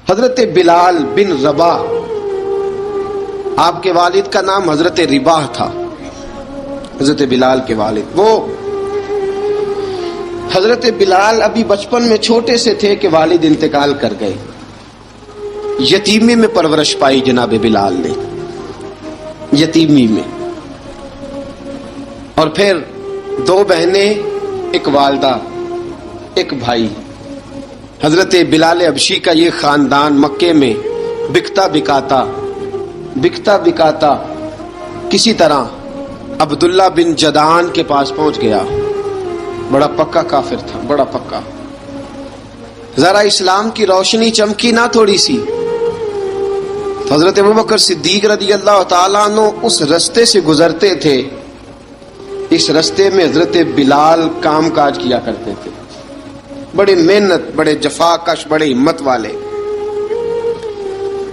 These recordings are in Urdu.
حضرت بلال بن رباح، آپ کے والد کا نام حضرت رباح تھا، حضرت بلال کے والد۔ وہ حضرت بلال ابھی بچپن میں چھوٹے سے تھے کہ والد انتقال کر گئے، یتیمی میں پرورش پائی جناب بلال نے، یتیمی میں، اور پھر دو بہنیں، ایک والدہ، ایک بھائی۔ حضرت بلال حبشی کا یہ خاندان مکے میں بکتا بکاتا کسی طرح عبداللہ بن جدعان کے پاس پہنچ گیا۔ بڑا پکا کافر تھا، بڑا پکا۔ ذرا اسلام کی روشنی چمکی نہ تھوڑی سی، حضرت ابوبکر صدیق رضی اللہ تعالیٰ عنہ اس رستے سے گزرتے تھے، اس رستے میں حضرت بلال کام کاج کیا کرتے تھے، بڑے محنت، بڑے جفا کش، بڑے ہمت والے۔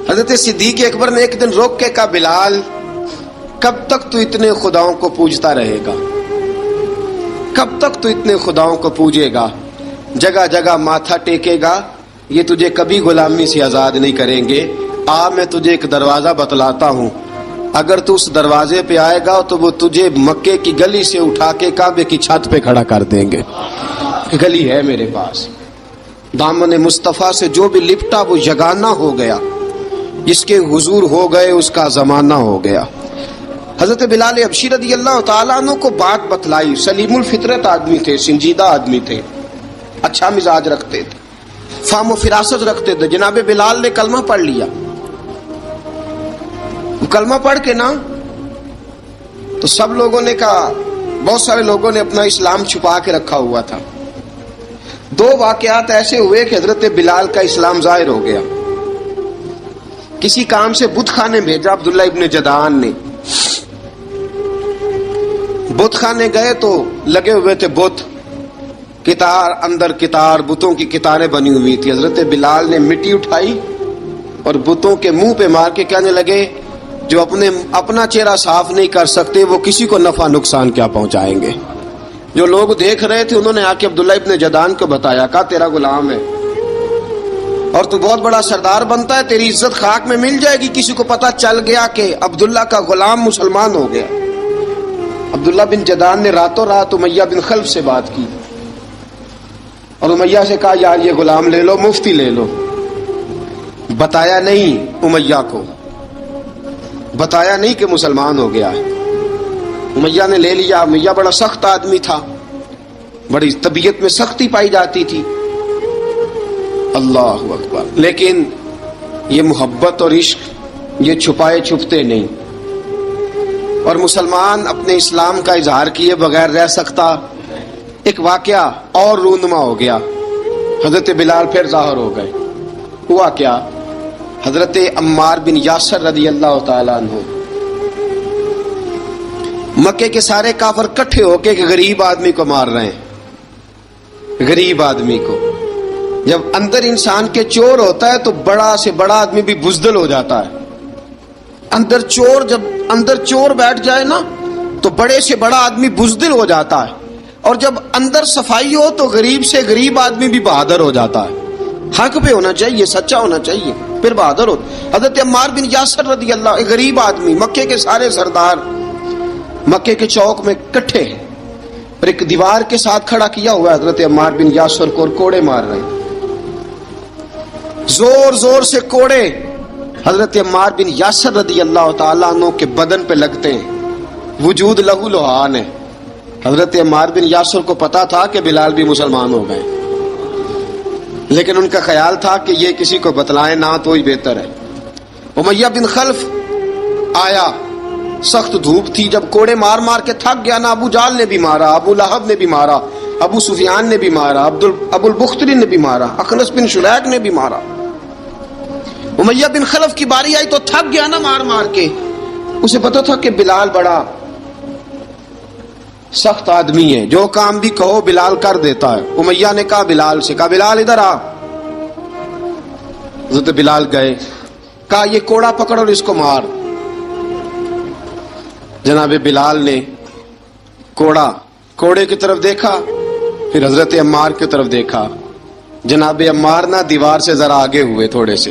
حضرت صدیق اکبر نے ایک دن روک کے کہا، بلال کب تک تو اتنے خداؤں کو پوجتا رہے گا؟ کب تک تو اتنے خداؤں کو پوجے گا، جگہ جگہ ماتھا ٹیکے گا؟ یہ تجھے کبھی غلامی سے آزاد نہیں کریں گے۔ میں تجھے ایک دروازہ بتلاتا ہوں، اگر تو اس دروازے پہ آئے گا تو وہ تجھے مکے کی گلی سے اٹھا کے کعبے کی چھت پہ کھڑا کر دیں گے۔ گلی ہے میرے پاس، دامن مصطفیٰ سے جو بھی لپٹا وہ یگانہ ہو گیا، جس کے حضور ہو گئے اس کا زمانہ ہو گیا۔ حضرت بلال حبشی رضی اللہ تعالیٰ عنہ کو بات بتلائی، سلیم الفطرت آدمی تھے، سنجیدہ آدمی تھے، اچھا مزاج رکھتے تھے، فہم و فراست رکھتے تھے۔ جناب بلال نے کلمہ پڑھ لیا، کلمہ پڑھ کے نا تو سب لوگوں نے کہا، بہت سارے لوگوں نے اپنا اسلام چھپا کے رکھا ہوا تھا۔ دو واقعات ایسے ہوئے کہ حضرت بلال کا اسلام ظاہر ہو گیا۔ کسی کام سے بت خانے بھیجا عبداللہ ابن جدعان نے، بت خانے گئے تو لگے ہوئے تھے بت، کتار اندر کتار، بتوں کی کتاریں بنی ہوئی تھی۔ حضرت بلال نے مٹی اٹھائی اور بتوں کے منہ پہ مار کے کہنے لگے، جو اپنا چہرہ صاف نہیں کر سکتے وہ کسی کو نفع نقصان کیا پہنچائیں گے۔ جو لوگ دیکھ رہے تھے انہوں نے آ کے عبداللہ ابن جدعان کو بتایا، کہا تیرا غلام ہے اور تو بہت بڑا سردار بنتا ہے، تیری عزت خاک میں مل جائے گی کسی کو پتہ چل گیا کہ عبداللہ کا غلام مسلمان ہو گیا۔ عبداللہ بن جدعان نے راتوں رات امیہ بن خلف سے بات کی اور امیہ سے کہا، یار یہ غلام لے لو، مفتی لے لو۔ بتایا نہیں امیہ کو، بتایا نہیں کہ مسلمان ہو گیا ہے۔ امیہ نے لے لیا۔ امیہ بڑا سخت آدمی تھا، بڑی طبیعت میں سختی پائی جاتی تھی، اللہ اکبر، لیکن یہ محبت اور عشق یہ چھپائے چھپتے نہیں، اور مسلمان اپنے اسلام کا اظہار کیے بغیر رہ سکتا۔ ایک واقعہ اور رونما ہو گیا، حضرت بلال پھر ظاہر ہو گئے۔ ہوا کیا؟ حضرت عمار بن یاسر رضی اللہ تعالیٰ عنہ، مکے کے سارے کافر کٹھے ہو کے ایک غریب آدمی کو مار رہے ہیں، غریب آدمی کو۔ جب اندر انسان کے چور ہوتا ہے تو بڑا سے بڑا آدمی بھی بزدل ہو جاتا ہے۔ جب اندر چور بیٹھ جائے نا تو بڑے سے بڑا آدمی بزدل ہو جاتا ہے، اور جب اندر صفائی ہو تو غریب سے غریب آدمی بھی بہادر ہو جاتا ہے۔ حق پہ ہونا چاہیے، سچا ہونا چاہیے، پھر بہادر ہو۔ حضرت عمار بن یاسر رضی اللہ، ایک غریب آدمی، مکے کے سارے سردار مکے کے چوک میں کٹھے ہیں اور ایک دیوار کے ساتھ کھڑا کیا ہوا ہے حضرت عمار بن یاسر کو، اور کوڑے مار رہے ہیں، زور زور سے کوڑے حضرت عمار بن یاسر رضی اللہ تعالیٰ عنہ کے بدن پہ لگتے ہیں، وجود لہو لہان ہے۔ حضرت عمار بن یاسر کو پتا تھا کہ بلال بھی مسلمان ہو گئے، لیکن ان کا خیال تھا کہ یہ کسی کو بتلائیں نہ تو ہی بہتر ہے۔ امیہ بن خلف آیا، سخت دھوپ تھی، جب کوڑے مار مار کے تھک گیا نا، ابو جال نے بھی مارا، ابو لہب نے بھی مارا، ابو سفیان نے بھی مارا، ابو البختری نے بھی مارا، اخنس بن شلیک نے بھی مارا۔ امیہ بن خلف کی باری آئی تو تھک گیا نا مار مار کے، اسے پتا تھا کہ بلال بڑا سخت آدمی ہے، جو کام بھی کہو بلال کر دیتا ہے۔ امیہ نے کہا بلال سے، کہا بلال ادھر آ۔ حضرت بلال گئے، کہا یہ کوڑا پکڑ اور اس کو مار۔ جناب بلال نے کوڑے کی طرف دیکھا، پھر حضرت عمار کی طرف دیکھا۔ جناب عمار نہ دیوار سے ذرا آگے ہوئے تھوڑے سے،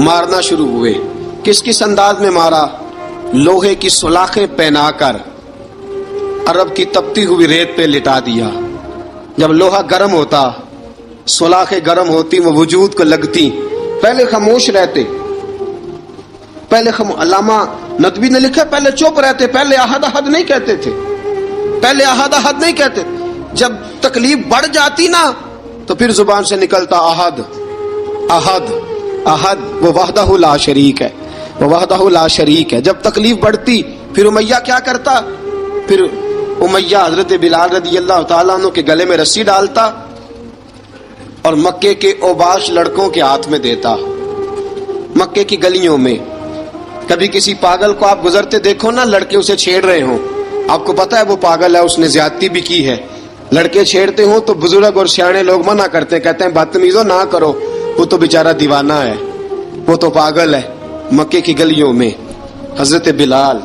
مارنا شروع ہوئے. کس کس انداز میں مارا؟ لوہے کی سلاخیں پہنا کر عرب کی تپتی ہوئی ریت پہ لٹا دیا. جب لوہا گرم ہوتا، سلاخیں گرم ہوتی، وہ وجود کو لگتی، پہلے خاموش رہتے. پہلے علامہ ندوی نے لکھا پہلے چپ رہتے، پہلے احد احد نہیں کہتے تھے، پہلے احد احد نہیں کہتے. جب تکلیف بڑھ جاتی نا تو پھر زبان سے نکلتا احد احد احد. وہ وحدہ لا شریک ہے، وہ وحدہ لا شریک ہے. جب تکلیف بڑھتی پھر امیہ کیا کرتا؟ پھر امیہ حضرت بلال رضی اللہ تعالیٰ عنہ کے گلے میں رسی ڈالتا اور مکے کے اوباش لڑکوں کے ہاتھ میں دیتا. مکے کی گلیوں میں کبھی کسی پاگل کو آپ گزرتے دیکھو نا، لڑکے اسے چھیڑ رہے ہوں، آپ کو پتا ہے وہ پاگل ہے، اس نے زیادتی بھی کی ہے. لڑکے چھیڑتے ہوں تو بزرگ اور سیانے لوگ منع کرتے ہیں، کہتے ہیں بدتمیزوں نہ کرو، وہ تو بیچارہ دیوانہ ہے، وہ تو پاگل ہے. مکے کی گلیوں میں حضرت بلال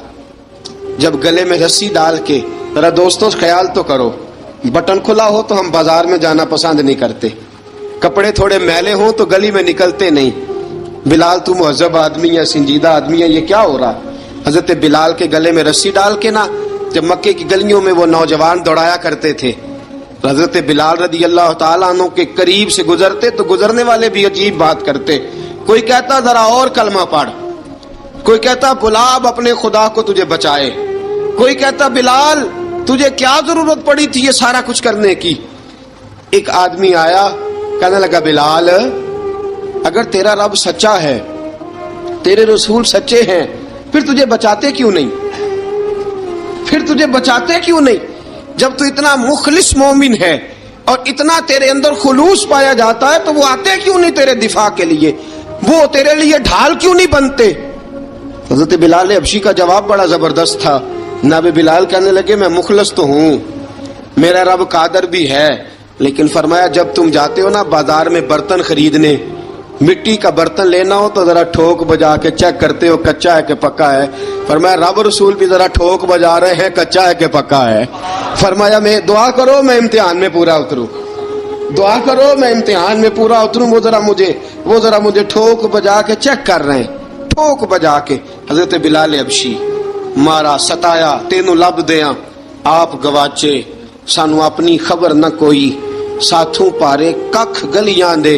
جب گلے میں رسی ڈال کے، ذرا دوستوں خیال تو کرو، بٹن کھلا ہو تو ہم بازار میں جانا پسند نہیں کرتے، کپڑے تھوڑے میلے ہوں تو گلی میں نکلتے نہیں. بلال تو مہذب آدمی ہے، سنجیدہ آدمی ہے، یہ کیا ہو رہا؟ حضرت بلال کے گلے میں رسی ڈال کے نا جب مکے کی گلیوں میں وہ نوجوان دوڑایا کرتے تھے، حضرت بلال رضی اللہ تعالیٰ عنہ کے قریب سے گزرتے تو گزرنے والے بھی عجیب بات کرتے. کوئی کہتا ذرا اور کلمہ پڑھ، کوئی کہتا بلا اب اپنے خدا کو تجھے بچائے، کوئی کہتا بلال تجھے کیا ضرورت پڑی تھی یہ سارا کچھ کرنے کی. ایک آدمی آیا کہنے لگا بلال اگر تیرا رب سچا ہے، تیرے رسول سچے ہیں، پھر تجھے بچاتے کیوں نہیں؟ پھر تجھے بچاتے کیوں نہیں؟ جب تو اتنا مخلص مومن ہے اور اتنا تیرے اندر خلوص پایا جاتا ہے تو وہ آتے کیوں نہیں تیرے دفاع کے لیے؟ وہ تیرے لیے ڈھال کیوں نہیں بنتے؟ حضرت بلال حبشی کا جواب بڑا زبردست تھا. جناب بلال کہنے لگے میں مخلص تو ہوں، میرا رب قادر بھی ہے، لیکن فرمایا جب تم جاتے ہو نا بازار میں برتن خریدنے، مٹی کا برتن لینا ہو تو ذرا ٹھوک بجا کے چیک کرتے ہو کچا ہے کہ پکا ہے. فرمایا رب رسول بھی ذرا ٹھوک بجا رہے ہیں کچا ہے کہ پکا ہے. فرمایا میں دعا کرو میں امتحان میں پورا اتروں، دعا کرو میں امتحان میں پورا اتروں. وہ ذرا مجھے ٹھوک بجا کے چیک کر رہے ہیں، ٹھوک بجا کے. حضرت بلال حبشی مارا ستایا تینوں لب دیاں آپ گواچے، سانو اپنی خبر نہ کوئی، ساتھوں پارے ککھ گلیاں دے،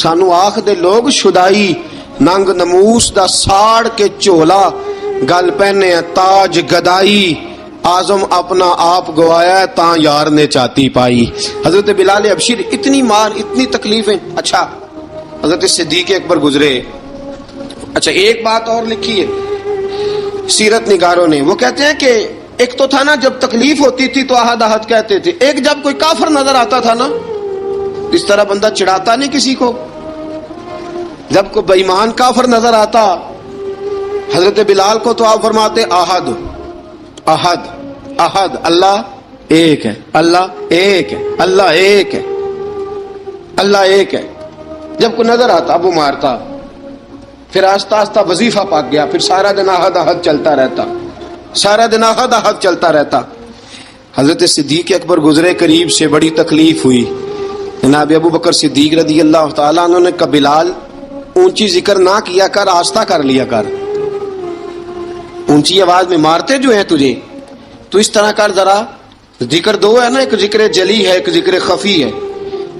سانو آخ دے لوگ شدائی، ننگ نموس دا ساڑ کے چولا، گل پہنے تاج گدائی، آزم اپنا آپ گوایا ہے تاں یار نے چاتی پائی. حضرت بلال حبشی اتنی مار، اتنی تکلیفیں. اچھا حضرت صدیق اکبر گزرے. اچھا ایک بات اور لکھی ہے سیرت نگاروں نے، وہ کہتے ہیں کہ ایک تو تھا نا جب تکلیف ہوتی تھی تو احد احد کہتے تھے، ایک جب کوئی کافر نظر آتا تھا نا اس طرح بندہ چڑھاتا نہیں کسی کو، جب کوئی بے ایمان کافر نظر آتا حضرت بلال کو تو آپ فرماتے احد احد احد، اللہ ایک ہے، اللہ ایک ہے، اللہ ایک ہے، اللہ ایک ہے. جب کوئی نظر آتا وہ مارتا. پھر آہستہ آہستہ وظیفہ پاک گیا، پھر سارا دن احد احد چلتا رہتا، سارا دن احد احد چلتا رہتا. حضرت صدیق اکبر گزرے قریب سے، بڑی تکلیف ہوئی. جناب ابو بکر صدیق رضی اللہ تعالیٰ عنہ نے کہا بلال اونچی ذکر نہ کیا کر، آہستہ کر لیا کر، اونچی آواز میں مارتے جو ہیں تجھے تو اس طرح کر، ذرا ذکر دو ہے نا، ایک ذکر جلی ہے ایک ذکر خفی ہے،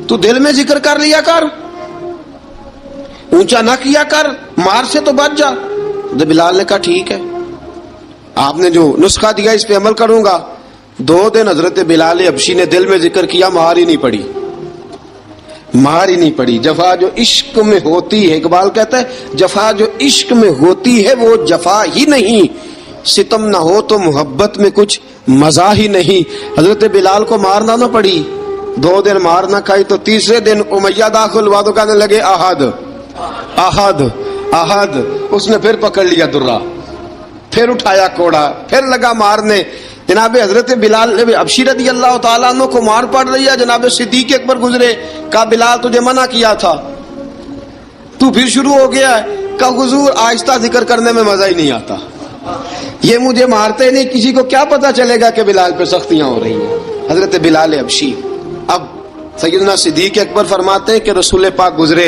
تو دل میں ذکر کر لیا کر، اونچا نہ کیا کر، مار سے تو بچ جا. تو بلال نے کہا ٹھیک ہے، آپ نے جو نسخہ دیا اس پہ عمل کروں گا. 2 دن حضرت بلال حبشی نے دل میں ذکر کیا، مار ہی نہیں پڑی، مار ہی نہیں پڑی. جفا جو عشق میں ہوتی ہے، اقبال کہتا ہے جفا جو عشق میں ہوتی ہے وہ جفا ہی نہیں، ستم نہ ہو تو محبت میں کچھ مزہ ہی نہیں. حضرت بلال کو مارنا نہ پڑی، 2 دن مار نہ کھائی تو تیسرے دن امیہ داخل ہوا تو کہنے لگے احد احد احد. اس نے پھر پکڑ لیا درہ، پھر اٹھایا کوڑا، پھر لگا مارنے. جناب حضرت بلال حبشی رضی اللہ تعالیٰ عنہ کو مار پڑ رہی ہے. جناب صدیق اکبر گزرے، کہا بلال تجھے منع کیا تھا، تو پھر شروع ہو گیا ہے. کہا حضور آہستہ ذکر کرنے میں مزہ ہی نہیں آتا، یہ مجھے مارتے نہیں، کسی کو کیا پتا چلے گا کہ بلال پہ سختیاں ہو رہی ہیں. حضرت بلال حبشی. اب سیدنا صدیق اکبر فرماتے ہیں کہ رسول پاک گزرے،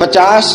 50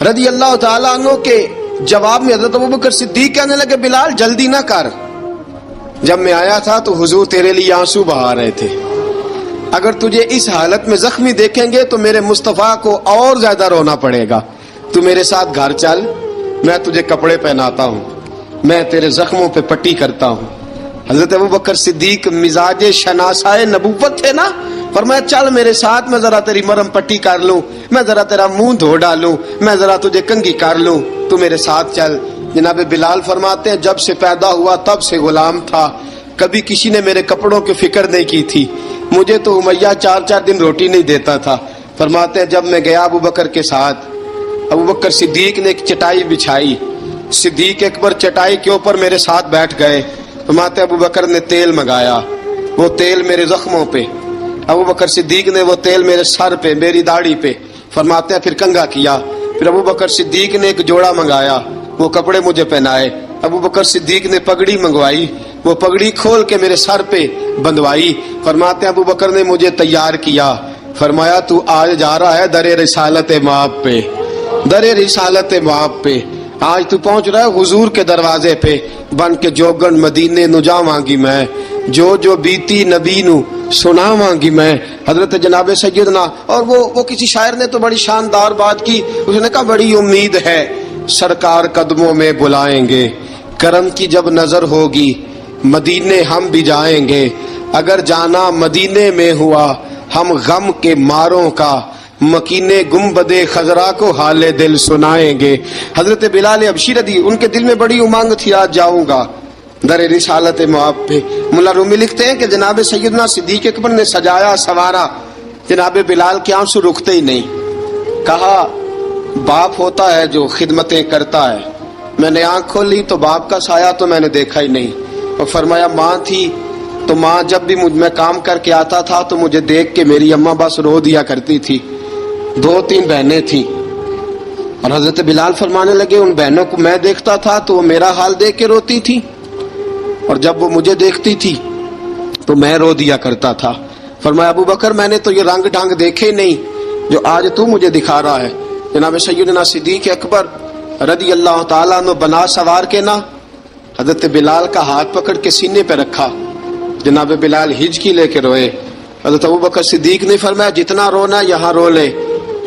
رضی اللہ تعالیٰ عنہ کے جواب میں حضرت ابوبکر صدیق کہنے لگے بلال جلدی نہ کر، جب میں آیا تھا تو حضور تیرے لیے آنسو بہا رہے تھے، اگر تجھے اس حالت میں زخمی دیکھیں گے تو میرے مصطفیٰ کو اور زیادہ رونا پڑے گا، تو میرے ساتھ گھر چل، میں تجھے کپڑے پہناتا ہوں، میں تیرے زخموں پہ پٹی کرتا ہوں۔ حضرت ابوبکر صدیق مزاج شناسائے نبوت تھے نا، فرمایا چل میرے ساتھ، میں ذرا تیری مرہم پٹی کر لوں، میں ذرا تیرا منہ دھو ڈالوں، میں ذرا تجھے کنگھی کر لوں، تو میرے ساتھ چل۔ جناب بلال فرماتے ہیں جب سے پیدا ہوا تب سے غلام تھا، کبھی کسی نے میرے کپڑوں کی فکر نہیں کی تھی، مجھے تو امیہ 4 دن روٹی نہیں دیتا تھا۔ فرماتے ہیں جب میں گیا ابوبکر کے ساتھ، ابوبکر صدیق نے ایک چٹائی بچھائی، صدیق اکبر چٹائی کے اوپر میرے ساتھ بیٹھ گئے۔ فرماتے ابوبکر نے تیل منگایا، وہ تیل میرے زخموں پہ، ابوبکر صدیق نے وہ تیل میرے سر پہ، میری داڑھی پہ، فرماتے ہیں پھر کنگھا کیا، پھر ابوبکر صدیق نے ایک جوڑا منگایا، وہ کپڑے مجھے پہنائے، ابوبکر صدیق نے پگڑی منگوائی، وہ پگڑی کھول کے میرے سر پہ بندھوائی۔ فرماتے ہیں ابوبکر نے مجھے تیار کیا، فرمایا تو آج جا رہا ہے در رسالت مآب پہ، در رسالت مآب پہ، آج تو پہنچ رہا ہے حضور کے دروازے پہ، بن کے جوگن مدینے نو جا مانگی میں، جو بیتی نبی نو سنا مانگی میں۔ حضرت جناب سیدنا، اور وہ کسی شاعر نے تو بڑی شاندار بات کی، اس نے کہا بڑی امید ہے سرکار قدموں میں بلائیں گے، کرم کی جب نظر ہوگی مدینے ہم بھی جائیں گے، اگر جانا مدینے میں ہوا ہم غم کے ماروں کا، مکینے گنبد خضرا کو حال دل سنائیں گے۔ حضرت بلال حبشی رضی، ان کے دل میں بڑی امنگ تھی آج جاؤں گا در رسالت مآب پہ۔ ملا رومی لکھتے ہیں کہ جناب سیدنا صدیق اکبر نے سجایا سوارا، جناب بلال کے آنسو رکتے ہی نہیں۔ کہا باپ ہوتا ہے جو خدمتیں کرتا ہے، میں نے آنکھ کھولی تو باپ کا سایہ تو میں نے دیکھا ہی نہیں، اور فرمایا ماں تھی تو ماں جب بھی میں کام کر کے آتا تھا تو مجھے دیکھ کے میری اماں بس رو دیا کرتی تھی، 2-3 بہنیں تھیں، اور حضرت بلال فرمانے لگے ان بہنوں کو میں دیکھتا تھا تو وہ میرا حال دیکھ کے روتی تھی، اور جب وہ مجھے دیکھتی تھی تو میں رو دیا کرتا تھا۔ فرمایا ابوبکر میں نے تو یہ رنگ ڈھنگ دیکھے نہیں جو آج تو مجھے دکھا رہا ہے۔ جناب سیدنا صدیق اکبر رضی اللہ تعالیٰ عنہ بنا سوار کے نا حضرت بلال کا ہاتھ پکڑ کے سینے پہ رکھا، جناب بلال ہجکی لے کے روئے۔ حضرت ابوبکر صدیق نے فرمایا جتنا رونا یہاں رو لے،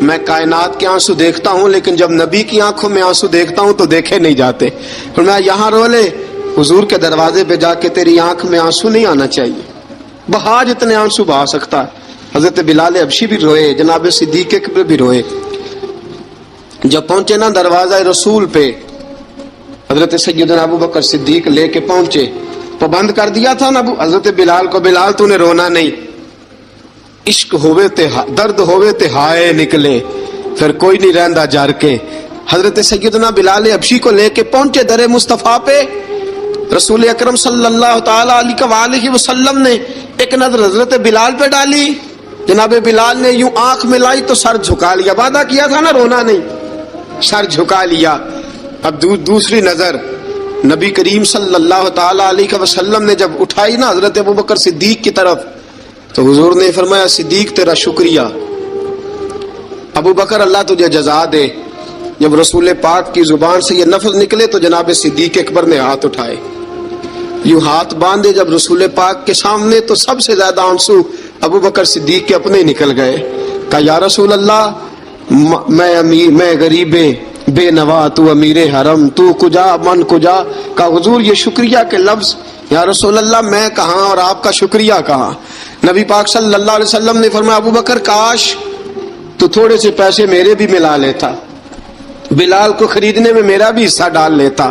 میں کائنات کے آنسو دیکھتا ہوں لیکن جب نبی کی آنکھوں میں آنسو دیکھتا ہوں تو دیکھے نہیں جاتے، فرمایا یہاں رو لے، حضور کے دروازے پہ جا کے تیری آنکھ میں آنسو نہیں آنا چاہیے، بہا جتنے آنسو بہا سکتا ہے۔ حضرت بلال حبشی بھی روئے، جناب صدیق اکبر بھی روئے۔ جب پہنچے نا دروازہ رسول پہ، حضرت سیدنا ابوبکر صدیق لے کے پہنچے، پابند کر دیا تھا نا حضرت بلال کو، بلال تو نے رونا نہیں، عشق ہوئے تے درد ہوئے تے ہائے نکلے، پھر کوئی نہیں رہندا جر کے۔ حضرت سیدنا بلال حبشی کو لے کے پہنچے در مصطفیٰ پہ، رسول اکرم صلی اللہ تعالی علیہ وسلم نے ایک نظر حضرت بلال پہ ڈالی، جناب بلال نے یوں آنکھ ملائی تو سر جھکا لیا، وعدہ کیا تھا نا رونا نہیں، سر جھکا لیا۔ اب دوسری نظر نبی کریم صلی اللہ تعالی علیہ وسلم نے جب اٹھائی نا حضرت ابوبکر صدیق کی طرف، تو حضور نے فرمایا صدیق تیرا شکریہ، ابوبکر اللہ تجھے جزا دے۔ جب رسول پاک کی زبان سے یہ لفظ نکلے تو جناب صدیق اکبر نے ہاتھ اٹھائے، یوں ہاتھ باندھے جب رسول پاک کے سامنے، تو سب سے زیادہ آنسو ابوبکر صدیق کے اپنے نکل گئے۔ کہا یا رسول اللہ میں غریب بے نوا، تو امیر حرم، تو کجا من کجا۔ کہا حضور یہ شکریہ کے لفظ، یا رسول اللہ میں کہاں اور آپ کا شکریہ کہاں۔ نبی پاک صلی اللہ علیہ وسلم نے فرمایا ابوبکر کاش تو تھوڑے سے پیسے میرے بھی ملا لیتا، بلال کو خریدنے میں میرا بھی حصہ ڈال لیتا،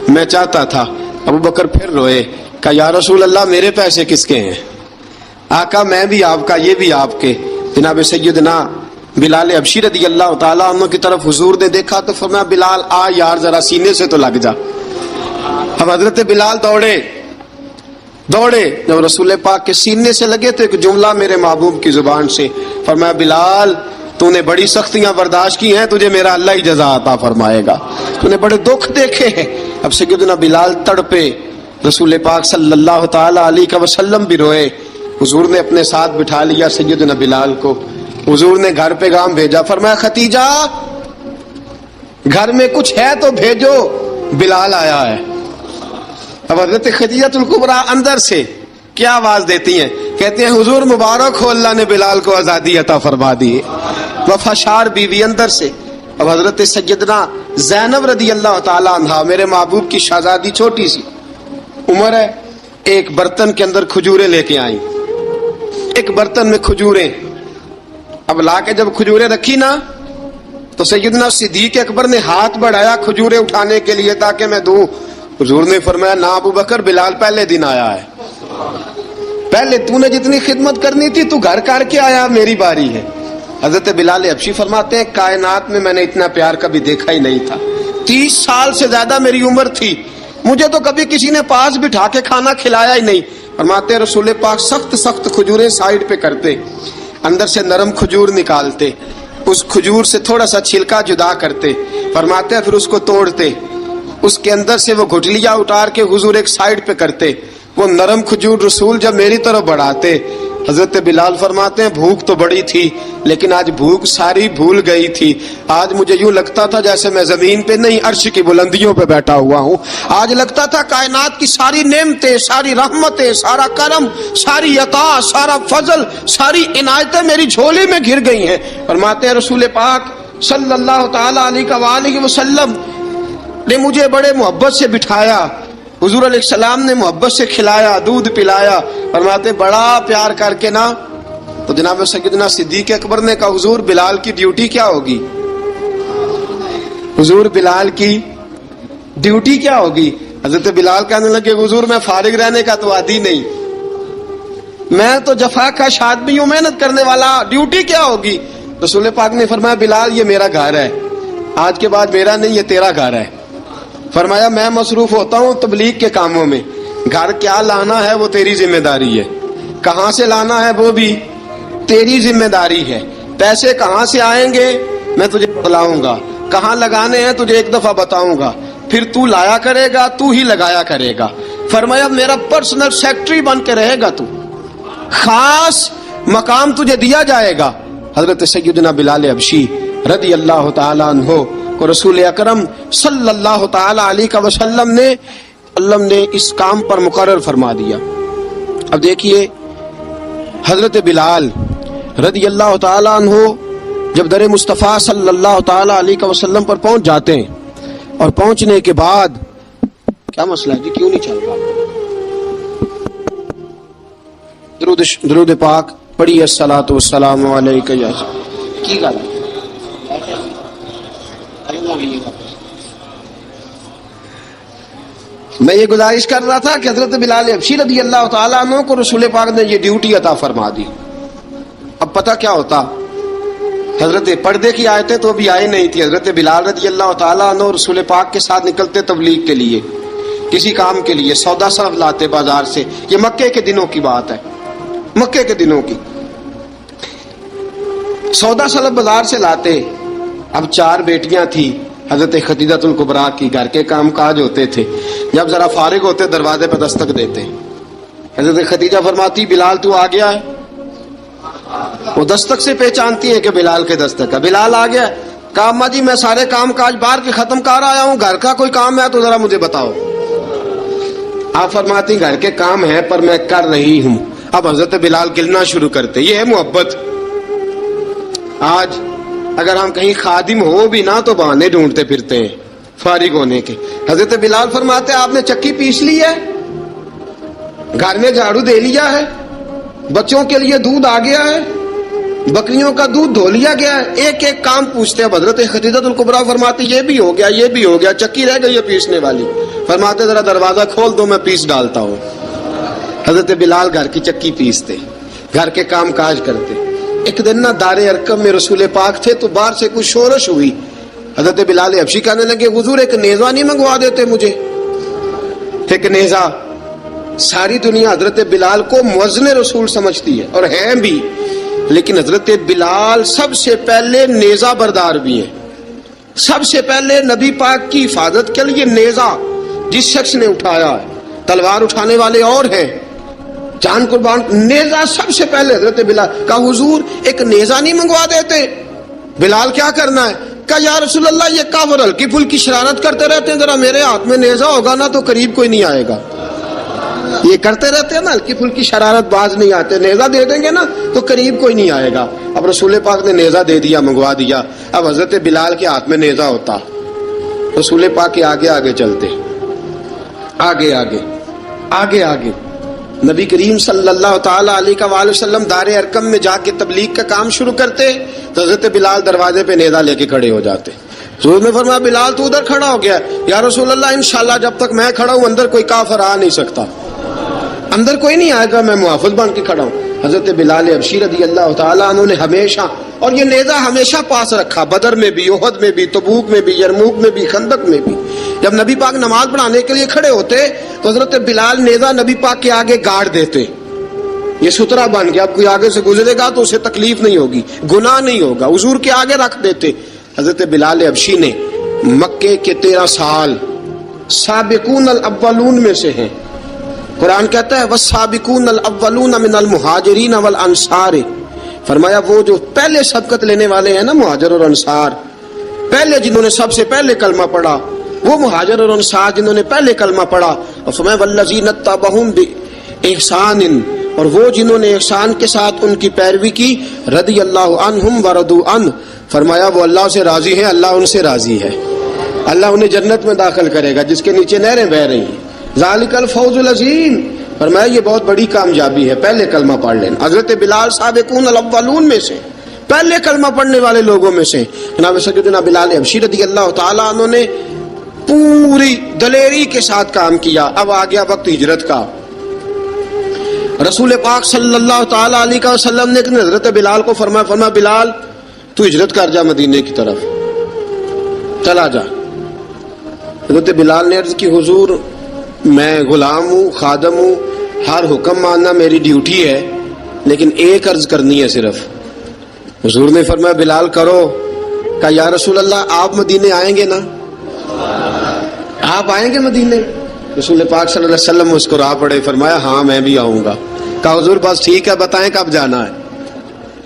میں چاہتا تھا۔ ابوبکر پھر روئے، کہا یا رسول اللہ میرے پیسے کس کے ہیں؟ آقا میں بھی آپ کا، یہ بھی آپ کے۔ جناب سیدنا بلال حبشی رضی اللہ تعالیٰ عنہ کی طرف حضور نے دیکھا تو فرمایا بلال آ یار ذرا سینے سے تو لگ جا۔ اب حضرت بلال دوڑے، جب رسول پاک کے سینے سے لگے تو ایک جملہ میرے محبوب کی زبان سے، فرمایا بلال تو نے بڑی سختیاں برداشت کی ہیں، تجھے میرا اللہ ہی جزا عطا فرمائے گا، تو نے بڑے دکھ دیکھے ہیں۔ اب سیدنا بلال تڑپے، رسول پاک صلی اللہ تعالی علیہ وسلم بھی روئے۔ حضور نے اپنے ساتھ بٹھا لیا سیدنا بلال کو، حضور نے گھر پیغام بھیجا، فرمایا ختیجہ گھر میں کچھ ہے تو بھیجو، بلال آیا ہے۔ اب حضرت خدیجہ الکبریٰ اندر سے کیا آواز دیتی ہیں؟ کہتے ہیں حضور مبارک ہو، اللہ نے بلال کو آزادی عطا فرما دی۔ وفاشار بیوی اندر سے۔ اب حضرت سیدنا زینب رضی اللہ تعالی عنہا، میرے محبوب کی شہزادی، چھوٹی سی عمر ہے، ایک برتن کے اندر کھجوریں لے کے آئیں، ایک برتن میں کھجوریں۔ اب لا کے جب کھجوریں رکھی نا تو سیدنا صدیق اکبر نے ہاتھ بڑھایا کھجوریں اٹھانے کے لیے تاکہ میں دوں۔ حضور نے فرمایا نہ ابو بکر، بلال پہلے دن آیا ہے، پہلے تو نے جتنی خدمت کرنی تھی تو گھر کر کے آیا، میری باری ہے۔ حضرت بلال حبشی فرماتے ہیں کائنات میں نے اتنا پیار کبھی دیکھا ہی نہیں تھا۔ 30 سال سے زیادہ میری عمر تھی، مجھے تو کبھی کسی نے پاس بٹھا کے کھانا کھلایا ہی نہیں۔ فرماتے ہیں رسول پاک سخت سخت کھجوریں سائیڈ پہ کرتے، اندر سے نرم کھجور نکالتے، اس کھجور سے تھوڑا سا چھلکا جدا کرتے، فرماتے ہیں پھر اس کو توڑتے، اس کے اندر سے وہ گھٹلیاں اتار کے حضور ایک سائیڈ پہ کرتے، وہ نرم کھجور رسول جب میری طرف بڑھاتے، حضرت بلال فرماتے ہیں بھوک تو بڑی تھی لیکن آج بھوک ساری بھول گئی تھی۔ آج مجھے یوں لگتا تھا جیسے میں زمین پہ نہیں عرش کی بلندیوں پہ بیٹھا ہوا ہوں۔ آج لگتا تھا کائنات کی ساری نعمتیں، ساری رحمتیں، سارا کرم، ساری عطا، سارا فضل، ساری عنایتیں میری جھولی میں گر گئی ہیں۔ فرماتے ہیں رسول پاک صلی اللہ تعالی علیہ وآلہ وسلم نے مجھے بڑے محبت سے بٹھایا، حضور علیہ السلام نے محبت سے کھلایا، دودھ پلایا۔ فرماتے بڑا پیار کر کے نا تو جناب سیدنا صدیق اکبر نے کہا حضور بلال کی ڈیوٹی کیا ہوگی؟ حضور بلال کی ڈیوٹی کیا ہوگی؟ حضرت بلال کہنے لگے حضور میں فارغ رہنے کا تو عادی نہیں، میں تو جفا کا آدمی ہوں، محنت کرنے والا، ڈیوٹی کیا ہوگی؟ رسول پاک نے فرمایا بلال یہ میرا گھر ہے، آج کے بعد میرا نہیں، یہ تیرا گھر ہے۔ فرمایا میں مصروف ہوتا ہوں تبلیغ کے کاموں میں، گھر کیا لانا ہے وہ تیری ذمہ داری ہے، کہاں سے لانا ہے وہ بھی تیری ذمہ داری ہے، پیسے کہاں سے آئیں گے میں تجھے بتلاؤں گا، کہاں لگانے ہیں تجھے ایک دفعہ بتاؤں گا، پھر تو لایا کرے گا، تو ہی لگایا کرے گا۔ فرمایا میرا پرسنل سیکٹری بن کے رہے گا، تو خاص مقام تجھے دیا جائے گا۔ حضرت سیدنا بلال حبشی رضی اللہ تعالی عنہ کو رسول اکرم صلی اللہ تعالی علیہ وسلم نے اس کام پر مقرر فرما دیا۔ اب دیکھیے حضرت بلال رضی اللہ تعالی عنہ جب در مصطفیٰ صلی اللہ تعالی علیہ وسلم پر پہنچ جاتے ہیں، اور پہنچنے کے بعد کیا مسئلہ ہے جی، کیوں نہیں چل رہا؟ درود پاک پڑھی الصلاۃ والسلام علیک یا کی گل میں یہ گزارش کر رہا تھا کہ حضرت بلال حبشی رضی اللہ تعالیٰ عنہ کو رسول پاک نے یہ ڈیوٹی عطا فرما دی۔ اب پتہ کیا ہوتا، حضرت پردے کی آیتیں تو ابھی آئی نہیں تھی، حضرت بلال رضی اللہ تعالیٰ عنہ رسول پاک کے ساتھ نکلتے تبلیغ کے لیے، کسی کام کے لیے، سودا صرف لاتے بازار سے، یہ مکے کے دنوں کی بات ہے، مکے کے دنوں کی سودا صرف بازار سے لاتے۔ اب 4 بیٹیاں تھیں حضرت خدیجہ الکبریٰ کی، گھر کے کام کاج ہوتے تھے، جب ذرا فارغ ہوتے دروازے پہ دستک دیتے، حضرت خدیجہ فرماتی بلال تو آ گیا ہے، وہ دستک سے پہچانتی ہیں کہ بلال کے دستک ہے، بلال آ گیا۔ کہا اماں جی میں سارے کام کاج باہر کے ختم کر آیا ہوں، گھر کا کوئی کام ہے تو ذرا مجھے بتاؤ۔ آپ فرماتی گھر کے کام ہے پر میں کر رہی ہوں۔ اب حضرت بلال گلنا شروع کرتے، یہ ہے محبت۔ آج اگر ہم کہیں خادم ہو بھی نہ تو بہانے ڈھونڈتے پھرتے ہیں فارغ ہونے کے۔ حضرت بلال فرماتے آپ نے چکی پیس لی ہے، گھر میں جھاڑو دے لیا ہے، بچوں کے لیے دودھ آ گیا ہے، بکریوں کا دودھ دھو لیا گیا ہے، ایک ایک کام پوچھتے ہیں۔ حضرت خدیجہ الکبریٰ فرماتے یہ بھی ہو گیا، یہ بھی ہو گیا، چکی رہ گئی ہے پیسنے والی۔ فرماتے ذرا دروازہ کھول دو میں پیس ڈالتا ہوں۔ حضرت بلال گھر کی چکی پیستے، گھر کے کام کاج کرتے۔ ایک دن نہ دار ارقم میں رسول پاک تھے تو باہر سے کچھ شورش ہوئی، حضرت بلال حبشی کہنے لگے حضور ایک نیزہ نہیں منگوا دیتے مجھے؟ ایک نیزہ، ساری دنیا حضرت بلال کو مؤذن رسول سمجھتی ہے اور ہیں بھی، لیکن حضرت بلال سب سے پہلے نیزہ بردار بھی ہیں۔ سب سے پہلے نبی پاک کی حفاظت کے لیے نیزہ جس شخص نے اٹھایا ہے، تلوار اٹھانے والے اور ہیں، جان قربان، نیزہ سب سے پہلے حضرت بلال۔ کہا حضور ایک نیزہ نہیں منگوا دیتے؟ بلال کیا کرنا ہے؟ کہا یا رسول اللہ یہ کافر ہلکی پھلکی شرارت کرتے رہتے ہیں، ذرا میرے ہاتھ میں نیزہ ہوگا نا تو قریب کوئی نہیں آئے گا. یہ کرتے رہتے ہیں نا ہلکی پھلکی شرارت، باز نہیں آتے، نیزہ دے دیں گے نا تو قریب کوئی نہیں آئے گا. اب رسول پاک نے نیزہ دے دیا، منگوا دیا. اب حضرت بلال کے ہاتھ میں نیزہ ہوتا، رسول پاک کے آگے آگے چلتے، آگے آگے آگے آگے. نبی کریم صلی اللہ تعالی علیہ وآلہ وسلم دار ارقم میں جا کے تبلیغ کا کام شروع کرتے تو حضرت بلال دروازے پہ نیزہ لے کے کھڑے ہو جاتے. حضور نے فرمایا بلال تو ادھر کھڑا ہو گیا. یا رسول اللہ انشاءاللہ جب تک میں کھڑا ہوں اندر کوئی کافر آ نہیں سکتا، اندر کوئی نہیں آئے گا، میں محافظ بن کے کھڑا ہوں. حضرت بلال حبشی رضی اللہ تعالیٰ عنہ نے ہمیشہ، اور یہ نیزہ ہمیشہ پاس رکھا، بدر میں بھی، احد میں بھی، تبوک میں بھی، یرموک میں بھی، خندق میں بھی. جب نبی پاک نماز پڑھانے کے لیے کھڑے ہوتے تو حضرت بلال نیزہ نبی پاک کے آگے گاڑ دیتے. یہ سترا بن گیا، اب کوئی آگے سے گزرے گا تو اسے تکلیف نہیں ہوگی، گناہ نہیں ہوگا، حضور کے آگے رکھ دیتے. حضرت بلال حبشی نے مکے کے 13 سال سابقون الاولون میں سے ہیں. قرآن کہتا ہے والسابقون الاولون من المہاجرین والانصار، فرمایا وہ جو پہلے سبقت لینے والے ہیں نا مہاجر اور انصار، پہلے جنہوں نے سب سے پہلے کلمہ پڑھا وہ مہاجر اور انصار جنہوں نے پہلے کلمہ پڑھا. اور فرمایا والذین اتبعوہم باحسان، اور وہ جنہوں نے احسان کے ساتھ ان کی پیروی کی، رضی اللہ عنہم ورضوا عنہ، فرمایا وہ اللہ سے راضی ہیں، اللہ ان سے راضی ہے، اللہ انہیں جنت میں داخل کرے گا جس کے نیچے نہریں بہہ رہی ہیں. ذالک الفوز العظیم، فرمایا یہ بہت بڑی کامیابی ہے پہلے کلمہ پڑھ لینا. حضرت بلال سابقون الاولون میں سے، پہلے کلمہ پڑھنے والے لوگوں میں سے. جناب سیدنا بلال حبشی رضی اللہ تعالیٰ عنہ نے پوری دلیری کے ساتھ کام کیا. اب آ گیا وقت ہجرت کا. رسول پاک صلی اللہ تعالی علیہ وسلم نے حضرت بلال کو فرمایا بلال تو ہجرت کر جا مدینے کی طرف، چلا جا. حضرت بلال نے عرض کی حضور میں غلام ہوں، خادم ہوں، ہر حکم ماننا میری ڈیوٹی ہے، لیکن ایک عرض کرنی ہے صرف. حضور نے فرمایا بلال کرو. کہا یا رسول اللہ آپ مدینے آئیں گے نا، آپ آئیں گے مدینے؟ رسول پاک صلی اللہ علیہ وسلم مسکرا پڑے، فرمایا ہاں میں بھی آؤں گا. کہا حضور بس ٹھیک ہے، بتائیں کب جانا ہے،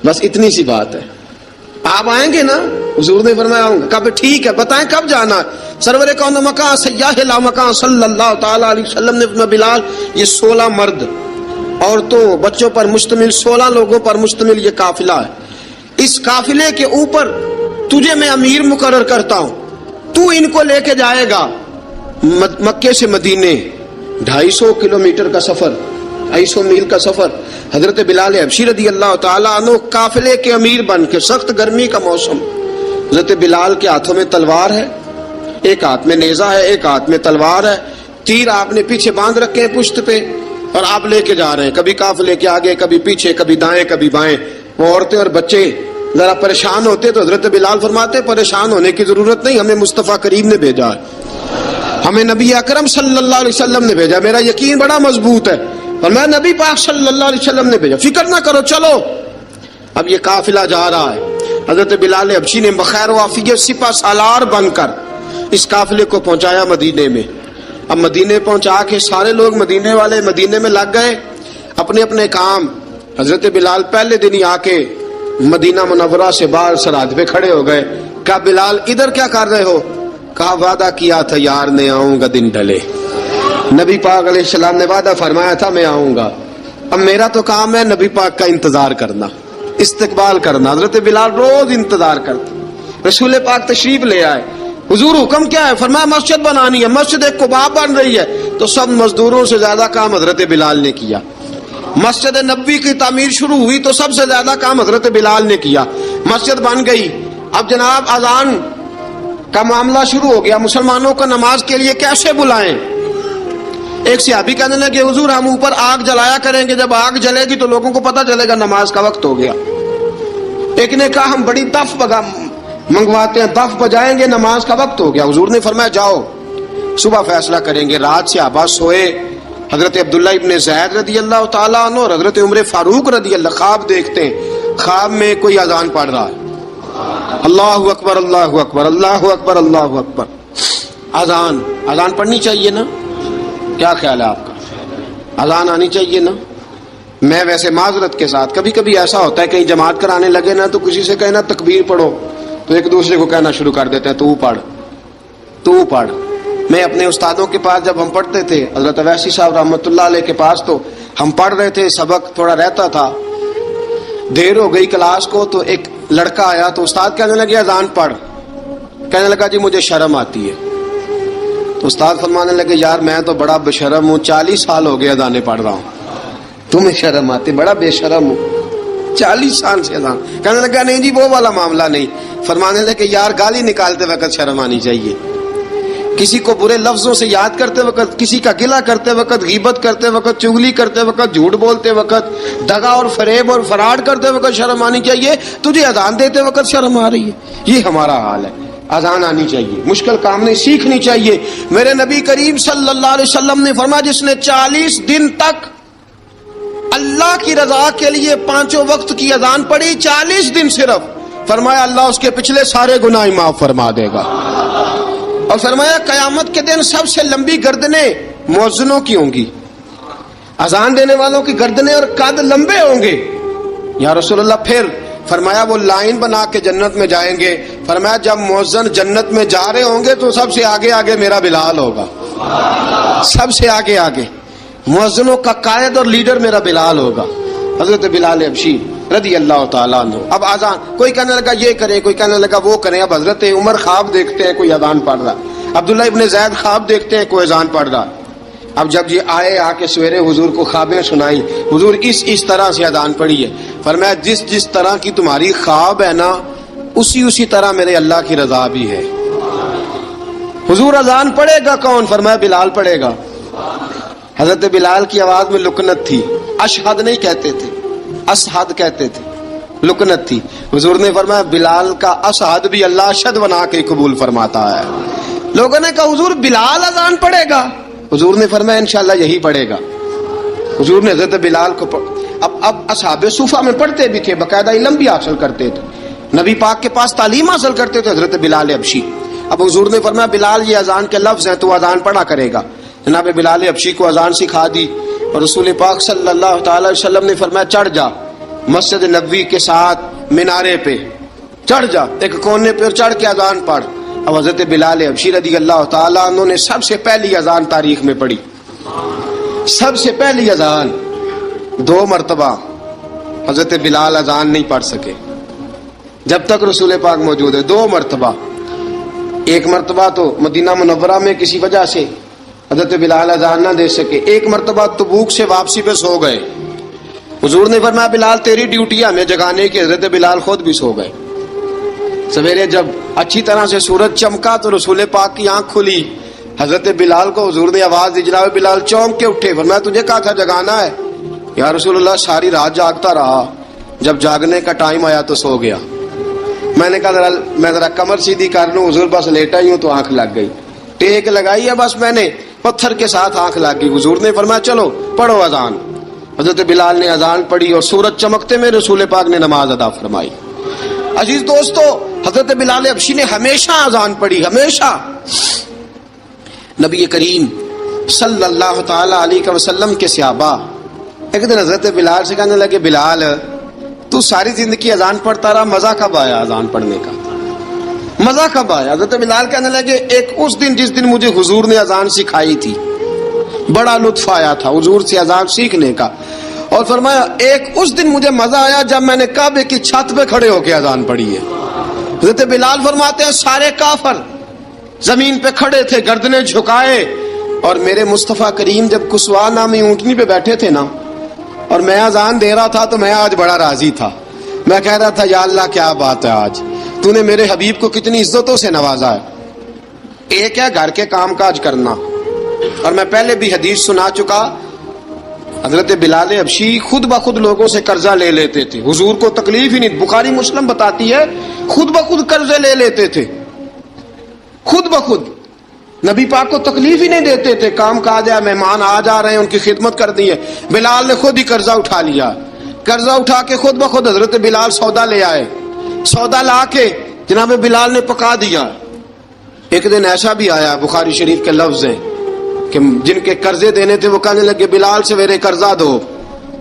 بس اتنی سی بات ہے، آپ آئیں گے نا؟ حضور نے فرمایا آؤں گا. کہا ٹھیک ہے بتائیں کب جانا ہے. سرور کون مکان سیاح لا مکان صلی اللہ تعالی علیہ وسلم نے فرمایا بلال یہ 16 مرد عورتوں بچوں پر مشتمل 16 لوگوں پر مشتمل یہ قافلہ ہے. اس قافلے کے اوپر تجھے میں امیر مقرر کرتا ہوں، تو ان کو لے کے جائے گا مکے سے مدینے، 250 کلومیٹر کا سفر، 250 میل کا سفر. حضرت بلال حبشی رضی اللہ تعالیٰ عنہ قافلے کے امیر بن کے، سخت گرمی کا موسم، حضرت بلال کے ہاتھوں میں تلوار ہے، ایک ہاتھ میں نیزہ ہے، ایک ہاتھ میں تلوار ہے، تیر آپ نے پیچھے باندھ رکھے ہیں پشت پہ، اور آپ لے کے جا رہے ہیں، کبھی قافلے کے آگے، کبھی پیچھے، کبھی دائیں کبھی بائیں. وہ عورتیں اور بچے ذرا پریشان ہوتے تو حضرت بلال فرماتے پریشان ہونے کی ضرورت نہیں، ہمیں مصطفیٰ کریم نے بھیجا ہے، ہمیں نبی اکرم صلی اللہ علیہ وسلم نے بھیجا، میرا یقین بڑا مضبوط ہے، اور میں نبی پاک صلی اللہ علیہ وسلم نے بھیجا، فکر نہ کرو چلو. اب یہ قافلہ جا رہا ہے. حضرت بلال حبشی نے بخیر و عافیت سپہ سالار بن کر اس قافلے کو پہنچایا مدینے میں. اب مدینے پہنچا کے سارے لوگ مدینے والے مدینے میں لگ گئے اپنے اپنے کام. حضرت بلال پہلے دن ہی آ کے مدینہ منورہ سے باہر سرحد پہ کھڑے ہو گئے. کہا بلال ادھر کیا کر رہے ہو؟ کہا وعدہ کیا تھا یار نے آؤں گا دن ڈھلے، نبی پاک علیہ السلام نے وعدہ فرمایا تھا میں آؤں گا، اب میرا تو کام ہے نبی پاک کا انتظار کرنا، استقبال کرنا. حضرت بلال روز انتظار کرتے. رسول پاک تشریف لے آئے. حضور حکم کیا ہے؟ فرمایا مسجد بنانی ہے. مسجد ایک قباء بن رہی ہے تو سب مزدوروں سے زیادہ کام حضرت بلال نے کیا. مسجد نبوی کی تعمیر شروع ہوئی تو سب سے زیادہ کام حضرت بلال نے کیا. مسجد بن گئی. اب جناب اذان کا معاملہ شروع ہو گیا، مسلمانوں کو نماز کے لیے کیسے بلائیں؟ ایک صحابی کہنے لگے حضور ہم اوپر آگ جلایا کریں گے، جب آگ جلے گی تو لوگوں کو پتہ چلے گا نماز کا وقت ہو گیا. ایک نے کہا ہم بڑی دف منگواتے ہیں، دف بجائیں گے، نماز کا وقت ہو گیا. حضور نے فرمایا جاؤ صبح فیصلہ کریں گے. رات سے صحابہ سوئے. حضرت عبداللہ ابن زید رضی اللہ تعالیٰ عنہ اور حضرت عمر فاروق رضی اللہ خواب دیکھتے ہیں، خواب میں کوئی اذان پڑھ رہا ہے، اللہ اکبر اللہ اکبر اللہ اکبر اللہ اکبر. اذان پڑھنی چاہیے نا؟ کیا خیال ہے آپ کا؟ اذان آنی چاہیے نا؟ میں ویسے معذرت کے ساتھ کبھی کبھی ایسا ہوتا ہے کہیں جماعت کرانے لگے نا تو کسی سے کہنا تکبیر پڑھو تو ایک دوسرے کو کہنا شروع کر دیتے ہیں تو پڑھ تو پڑھ. میں اپنے استادوں کے پاس جب ہم پڑھتے تھے حضرت اویسی صاحب رحمۃ اللہ علیہ کے پاس، تو ہم پڑھ رہے تھے، سبق تھوڑا رہتا تھا، دیر ہو گئی کلاس کو، تو ایک لڑکا آیا تو استاد کہنے لگے اذان پڑھ. کہنے لگا جی مجھے شرم آتی ہے. تو استاد فرمانے لگے یار میں تو بڑا بے شرم ہوں، 40 سال ہو گئے اذانیں پڑھ رہا ہوں، تمہیں شرم آتی؟ بڑا بے شرم ہوں، 40 سال سے اذان. کہنے لگا نہیں جی وہ والا معاملہ نہیں. فرمانے لگے یار گالی نکالتے وقت شرم آنی چاہیے، کسی کو برے لفظوں سے یاد کرتے وقت، کسی کا گلہ کرتے وقت، غیبت کرتے وقت، چغلی کرتے وقت، جھوٹ بولتے وقت، دغا اور فریب اور فراڈ کرتے وقت شرم آنی چاہیے. تجھے اذان دیتے وقت شرم آ رہی ہے. یہ ہمارا حال ہے. اذان آنی چاہیے، مشکل کام نہیں، سیکھنی چاہیے. میرے نبی کریم صلی اللہ علیہ وسلم نے فرمایا جس نے 40 دن تک اللہ کی رضا کے لیے 5 وقت کی اذان پڑھی، 40 دن صرف، فرمایا اللہ اس کے پچھلے سارے گناہ معاف فرما دے گا. اور فرمایا قیامت کے دن سب سے لمبی گردنیں مؤذنوں کی ہوں گی، اذان دینے والوں کی گردنیں اور قد لمبے ہوں گے. یا رسول اللہ پھر؟ فرمایا وہ لائن بنا کے جنت میں جائیں گے. فرمایا جب مؤذن جنت میں جا رہے ہوں گے تو سب سے آگے آگے میرا بلال ہوگا، سب سے آگے آگے مؤذنوں کا قائد اور لیڈر میرا بلال ہوگا، حضرت بلال حبشی رضی اللہ تعالیٰ عنہ. اب اذان کوئی کہنے لگا یہ کریں، کوئی کہنے لگا وہ کریں. اب حضرت عمر خواب دیکھتے ہیں کوئی اذان پڑھ رہا، عبداللہ ابن زید خواب دیکھتے ہیں کوئی اذان پڑھ رہا. اب جب یہ آئے آ کے سویرے حضور کو خوابیں سنائی، حضور اس طرح سے اذان پڑھی ہے. فرمایا جس طرح کی تمہاری خواب ہے نا اسی طرح میرے اللہ کی رضا بھی ہے. حضور اذان پڑھے گا کون؟ فرمایا بلال پڑھے گا. حضرت بلال کی آواز میں لکنت تھی، اشہد نہیں کہتے تھے، اسحد کہتے تھے، لکنت تھی. حضور نے فرمایا بلال کا اسحد بھی اللہ اشہد بنا کے قبول فرماتا ہے. لوگوں نے کہا حضور بلال اذان پڑھے گا؟ حضور نے فرمایا انشاءاللہ یہی پڑھے گا. حضور نے حضرت بلال کو اب اصحاب صوفہ میں پڑھتے بھی تھے، باقاعدہ علم بھی حاصل کرتے تھے، نبی پاک کے پاس تعلیم حاصل کرتے تھے، حضرت بلال حبشی. اب حضور نے فرمایا بلال یہ اذان کے لفظ ہیں تو اذان پڑھا کرے گا. جناب بلال حبشی کو اذان سکھا دی اور رسول پاک صلی اللہ تعالی وسلم نے فرمایا چڑھ جا مسجد نبوی کے ساتھ مینارے پہ، چڑھ جا ایک کونے پہ اور چڑھ کے اذان پڑھ. اب حضرت بلال حبشی رضی اللہ تعالیٰ عنہ نے سب سے پہلی اذان تاریخ میں پڑھی، سب سے پہلی اذان. 2 مرتبہ حضرت بلال اذان نہیں پڑھ سکے جب تک رسول پاک موجود ہے. 2 مرتبہ، ایک مرتبہ تو مدینہ منورہ میں کسی وجہ سے حضرت بلال اذان نہ دے سکے، ایک مرتبہ تبوک سے واپسی پہ سو گئے. حضور نے فرمایا بلال تیری ڈیوٹی ہے ہمیں جگانے کی. حضرت بلال خود بھی سو گئے. سویرے جب اچھی طرح سے سورج چمکا تو رسول پاک کی آنکھ کھلی. حضرت بلال کو حضور نے آواز دی، جناب بلال چونک کے اٹھے. فرمایا تجھے کہا تھا جگانا ہے. یا رسول اللہ ساری رات جاگتا رہا، جب جاگنے کا ٹائم آیا تو سو گیا. میں نے کہا میں ذرا کمر سیدھی کر لوں. حضور بس لیٹا ہی ہوں تو آنکھ لگ گئی، ٹیک لگائی ہے بس میں نے، پتھر کے ساتھ آنکھ لگ گئی. حضور نے فرمایا چلو پڑھو اذان. حضرت بلال نے اذان پڑھی اور سورج چمکتے میں رسول پاک نے نماز ادا فرمائی. عزیز دوستو حضرت بلال حبشی نے ہمیشہ اذان پڑھی، ہمیشہ. نبی کریم صلی اللہ تعالی علیہ وسلم کے صحابہ ایک دن حضرت بلال سے کہنے لگے بلال تو ساری زندگی اذان پڑھتا رہا، مزہ کب آیا اذان پڑھنے کا؟ مزہ کب آیا؟ حضرت بلال کہنے لگے ایک اس دن جس دن مجھے حضور نے اذان سکھائی تھی، بڑا لطف آیا تھا حضور سے اذان سیکھنے کا. اور فرمایا ایک اس دن مجھے مزہ آیا جب میں نے کعبے کی چھت پہ کھڑے ہو کے اذان پڑھی ہے. حضرت بلال فرماتے ہیں سارے کافر زمین پہ کھڑے تھے گردنیں جھکائے، اور میرے مصطفیٰ کریم جب کسوا نامی اونٹنی پہ بیٹھے تھے نا اور میں اذان دے رہا تھا تو میں آج بڑا راضی تھا. میں کہہ رہا تھا یا اللہ کیا بات ہے، آج تو نے میرے حبیب کو کتنی عزتوں سے نوازا ہے. ایک ہے گھر کے کام کاج کرنا، اور میں پہلے بھی حدیث سنا چکا، حضرت بلال حبشی خود بخود لوگوں سے قرضہ لے لیتے تھے، حضور کو تکلیف ہی نہیں. بخاری مسلم بتاتی ہے خود بخود قرضے لے لیتے تھے، خود بخود، نبی پاک کو تکلیف ہی نہیں دیتے تھے. کام کاج ہے، مہمان آ جا رہے ہیں، ان کی خدمت کرنی ہے. بلال نے خود ہی قرضہ اٹھا لیا، قرضہ اٹھا کے خود بخود حضرت بلال سودا لے آئے، سودا لا کے جناب بلال نے پکا دیا. ایک دن ایسا بھی آیا بخاری شریف کے لفظ ہیں کہ جن کے قرضے دینے تھے وہ کہنے لگے بلال سویرے قرضہ دو.